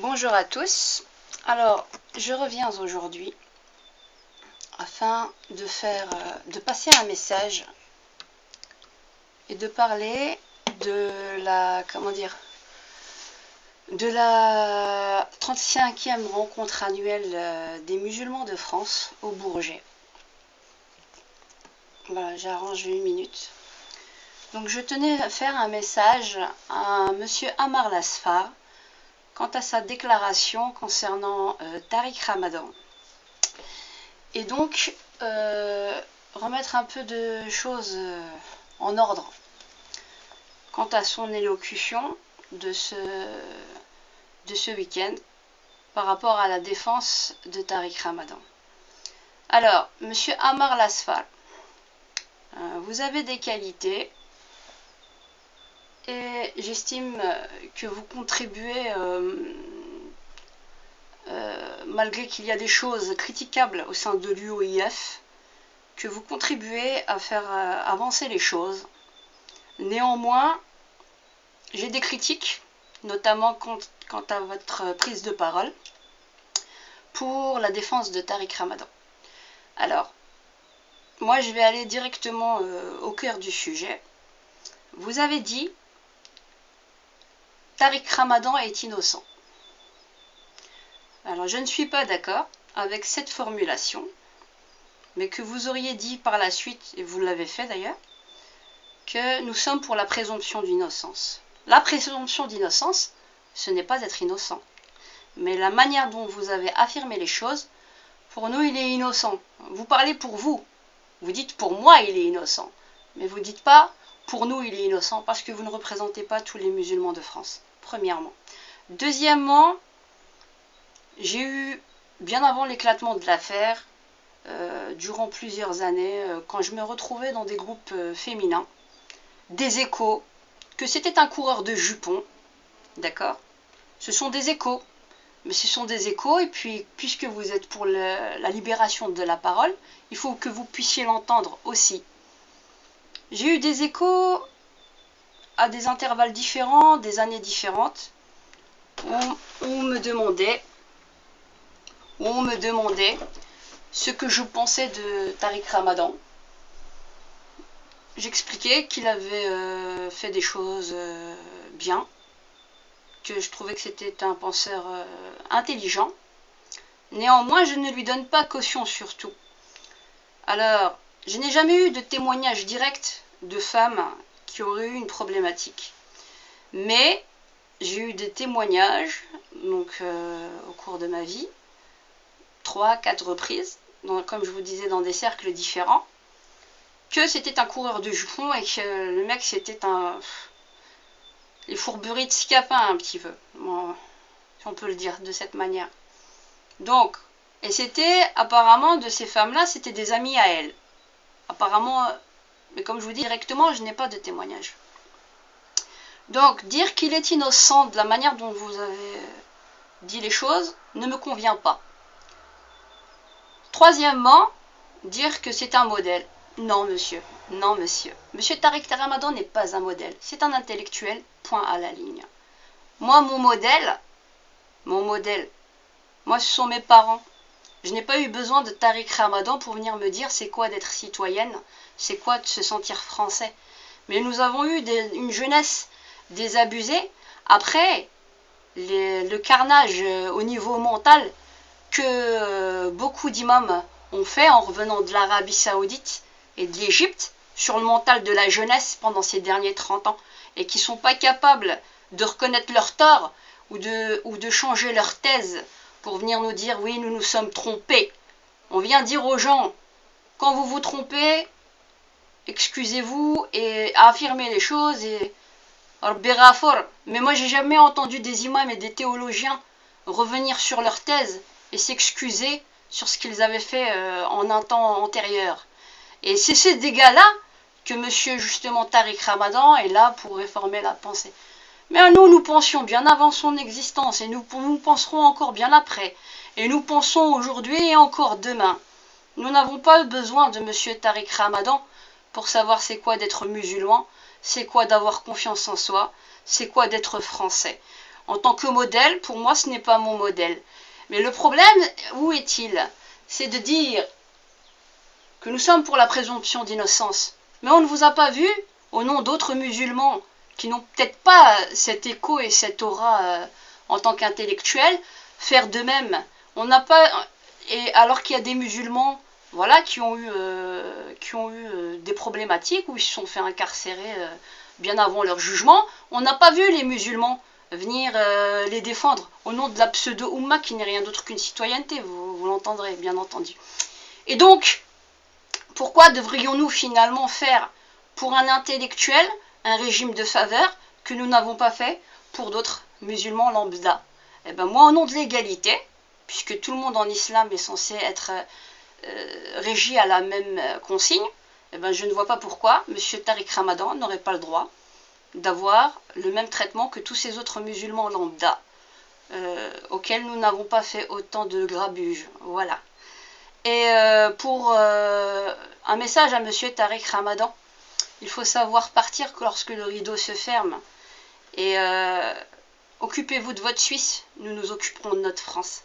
Bonjour à tous. Alors, je reviens aujourd'hui afin de passer un message et de parler de la 35e rencontre annuelle des musulmans de France au Bourget. Voilà, j'arrange 8 minutes. Donc je tenais à faire un message à monsieur Amar Lasfar quant à sa déclaration concernant Tariq Ramadan. Et donc, remettre un peu de choses en ordre quant à son élocution de ce week-end par rapport à la défense de Tariq Ramadan. Alors, monsieur Amar Lasfar, vous avez des qualités et j'estime que vous contribuez, malgré qu'il y a des choses critiquables au sein de l'UOIF, que vous contribuez à faire avancer les choses. Néanmoins, j'ai des critiques, notamment quant à votre prise de parole pour la défense de Tariq Ramadan. Alors, moi je vais aller directement au cœur du sujet. Vous avez dit Tariq Ramadan est innocent. Alors je ne suis pas d'accord avec cette formulation, mais que vous auriez dit par la suite, et vous l'avez fait d'ailleurs, que nous sommes pour la présomption d'innocence. La présomption d'innocence, ce n'est pas être innocent. Mais la manière dont vous avez affirmé les choses, pour nous il est innocent. Vous parlez pour vous. Vous dites pour moi il est innocent. Mais vous ne dites pas pour nous il est innocent parce que vous ne représentez pas tous les musulmans de France. Premièrement. Deuxièmement, j'ai eu, bien avant l'éclatement de l'affaire, durant plusieurs années, quand je me retrouvais dans des groupes féminins, des échos, que c'était un coureur de jupons, d'accord? Ce sont des échos, mais ce sont des échos, et puis, puisque vous êtes pour la libération de la parole, il faut que vous puissiez l'entendre aussi. J'ai eu des échos à des intervalles différents, des années différentes, où on me demandait ce que je pensais de Tariq Ramadan. J'expliquais qu'il avait fait des choses bien, que je trouvais que c'était un penseur intelligent. Néanmoins, je ne lui donne pas caution sur tout. Alors, je n'ai jamais eu de témoignage direct de femmes qui auraient eu une problématique. Mais j'ai eu des témoignages, donc au cours de ma vie, 3-4 reprises, comme je vous disais, dans des cercles différents, que c'était un coureur de jupons et que le mec c'était les fourberies de Scapin un petit peu, bon, si on peut le dire de cette manière. Donc, et c'était apparemment de ces femmes-là, c'était des amies à elle. Apparemment, mais comme je vous dis directement, je n'ai pas de témoignage. Donc, dire qu'il est innocent de la manière dont vous avez dit les choses ne me convient pas. Troisièmement, dire que c'est un modèle. Non, monsieur. Non, monsieur. Monsieur Tariq Ramadan n'est pas un modèle. C'est un intellectuel, point à la ligne. Moi, mon modèle, moi, ce sont mes parents. Je n'ai pas eu besoin de Tariq Ramadan pour venir me dire c'est quoi d'être citoyenne, c'est quoi de se sentir français. Mais nous avons eu une jeunesse désabusée. Après, le carnage au niveau mental que beaucoup d'imams ont fait en revenant de l'Arabie Saoudite et de l'Égypte sur le mental de la jeunesse pendant ces derniers 30 ans et qui ne sont pas capables de reconnaître leur tort ou de changer leur thèse pour venir nous dire oui, nous nous sommes trompés. On vient dire aux gens, quand vous vous trompez, excusez-vous et affirmez les choses et mais moi j'ai jamais entendu des imams et des théologiens revenir sur leur thèse et s'excuser sur ce qu'ils avaient fait en un temps antérieur. Et c'est ces dégâts-là que monsieur justement Tariq Ramadan est là pour réformer la pensée. Mais nous pensions bien avant son existence et nous penserons encore bien après. Et nous pensons aujourd'hui et encore demain. Nous n'avons pas besoin de monsieur Tariq Ramadan pour savoir c'est quoi d'être musulman, c'est quoi d'avoir confiance en soi, c'est quoi d'être français. En tant que modèle, pour moi, ce n'est pas mon modèle. Mais le problème, où est-il? C'est de dire que nous sommes pour la présomption d'innocence. Mais on ne vous a pas vu, au nom d'autres musulmans, qui n'ont peut-être pas cet écho et cette aura en tant qu'intellectuels, faire de même. On n'a pas... Et alors qu'il y a des musulmans, voilà, qui ont eu des problématiques, où ils se sont fait incarcérer bien avant leur jugement, on n'a pas vu les musulmans venir les défendre au nom de la pseudo-Oumma qui n'est rien d'autre qu'une citoyenneté, vous l'entendrez bien entendu. Et donc, pourquoi devrions-nous finalement faire pour un intellectuel un régime de faveur que nous n'avons pas fait pour d'autres musulmans lambda? Eh ben moi, au nom de l'égalité, puisque tout le monde en islam est censé être régi à la même consigne, eh ben je ne vois pas pourquoi M. Tariq Ramadan n'aurait pas le droit d'avoir le même traitement que tous ces autres musulmans lambda, auxquels nous n'avons pas fait autant de grabuge. Voilà. Et pour un message à M. Tariq Ramadan, il faut savoir partir lorsque le rideau se ferme. Et occupez-vous de votre Suisse, nous nous occuperons de notre France.